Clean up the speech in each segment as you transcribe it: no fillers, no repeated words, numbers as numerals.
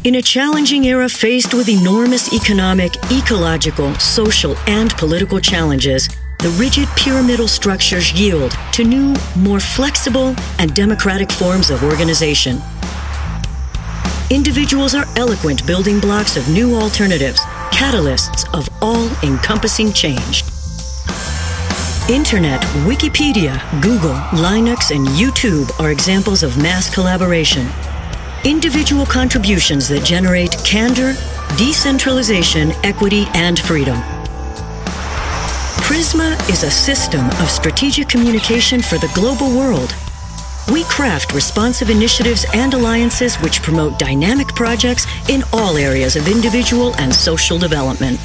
In a challenging era faced with enormous economic, ecological, social, and political challenges, the rigid pyramidal structures yield to new, more flexible, and democratic forms of organization. Individuals are eloquent building blocks of new alternatives, catalysts of all-encompassing change. Internet, Wikipedia, Google, Linux, and YouTube are examples of mass collaboration. Individual contributions that generate candor, decentralization, equity, and freedom. Prisma is a system of strategic communication for the global world. We craft responsive initiatives and alliances which promote dynamic projects in all areas of individual and social development.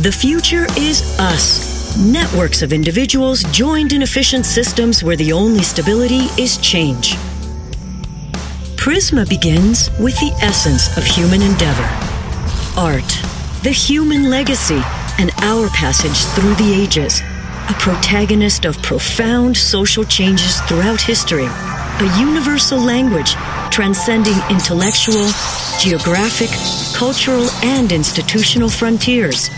The future is us, networks of individuals joined in efficient systems where the only stability is change. Prisma begins with the essence of human endeavor. Art, the human legacy, and our passage through the ages. A protagonist of profound social changes throughout history. A universal language transcending intellectual, geographic, cultural, and institutional frontiers.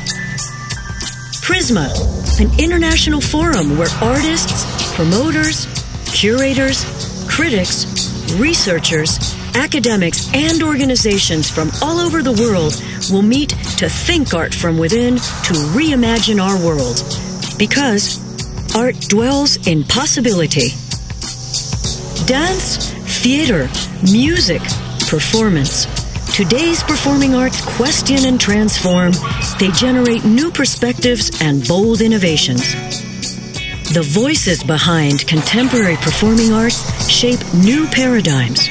Prisma, an international forum where artists, promoters, curators, critics, researchers, academics, and organizations from all over the world will meet to think art from within to reimagine our world. Because art dwells in possibility. Dance, theater, music, performance. Today's performing arts question and transform. They generate new perspectives and bold innovations. The voices behind contemporary performing arts shape new paradigms.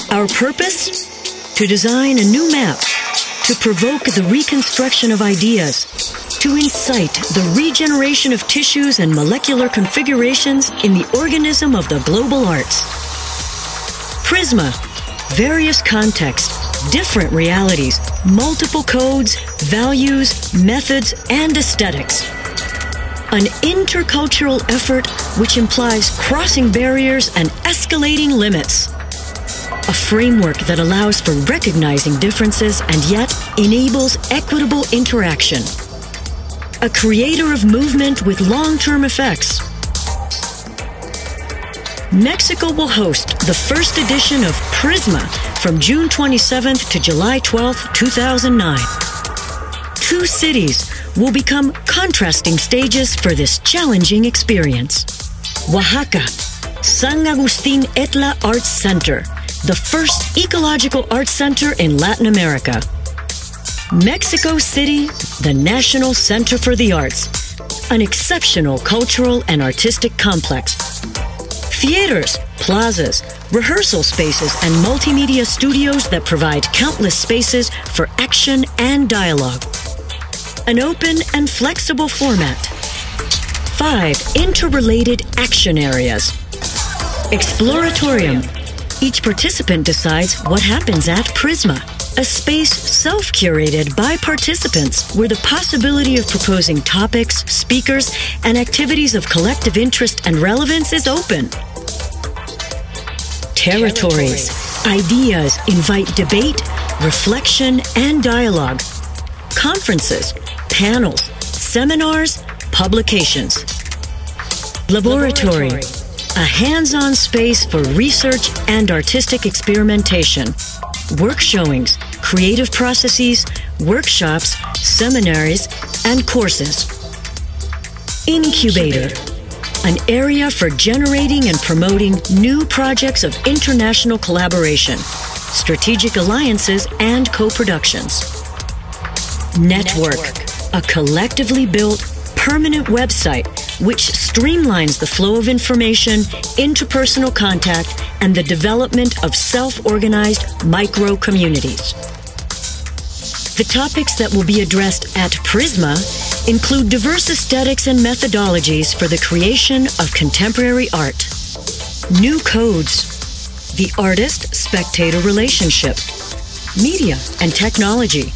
Our purpose? To design a new map, to provoke the reconstruction of ideas, to incite the regeneration of tissues and molecular configurations in the organism of the global arts. Prisma, various contexts, different realities, multiple codes, values, methods, and aesthetics. An intercultural effort which implies crossing barriers and escalating limits. A framework that allows for recognizing differences and yet enables equitable interaction. A creator of movement with long-term effects. Mexico will host the first edition of Prisma from June 27th to July 12th, 2009. Two cities will become contrasting stages for this challenging experience. Oaxaca, San Agustin Etla Arts Center, the first ecological arts center in Latin America. Mexico City, the National Center for the Arts, an exceptional cultural and artistic complex. Theaters, plazas, rehearsal spaces, and multimedia studios that provide countless spaces for action and dialogue. An open and flexible format. 5 interrelated action areas. Exploratorium. Each participant decides what happens at Prisma, a space self-curated by participants where the possibility of proposing topics, speakers, and activities of collective interest and relevance is open. Territories. Ideas invite debate, reflection, and dialogue. Conferences, panels, seminars, publications. Laboratory. A hands-on space for research and artistic experimentation. Work showings, creative processes, workshops, seminaries, and courses. Incubator. An area for generating and promoting new projects of international collaboration, strategic alliances, and co-productions. Network. A collectively built, permanent website which streamlines the flow of information, interpersonal contact, and the development of self-organized micro-communities. The topics that will be addressed at Prisma include diverse aesthetics and methodologies for the creation of contemporary art. New codes. The artist-spectator relationship. Media and technology.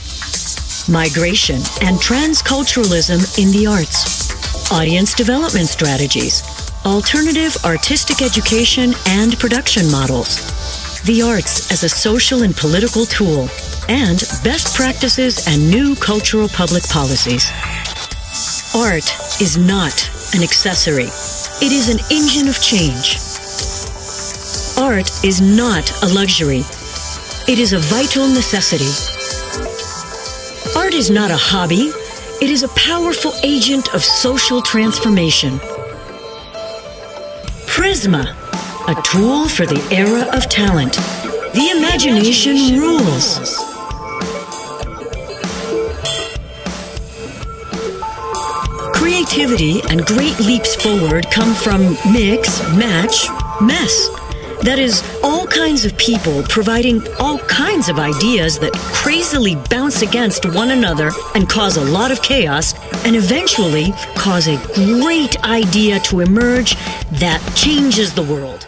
Migration and transculturalism in the arts. Audience development strategies. Alternative artistic education and production models. the arts as a social and political tool, and best practices and new cultural public policies. Art is not an accessory. It is an engine of change. Art is not a luxury. It is a vital necessity. Art is not a hobby. It is a powerful agent of social transformation. Prisma, a tool for the era of talent. The imagination rules. Creativity and great leaps forward come from mix, match, mess. That is, all kinds of people providing all kinds of ideas that crazily bounce against one another and cause a lot of chaos, and eventually cause a great idea to emerge that changes the world.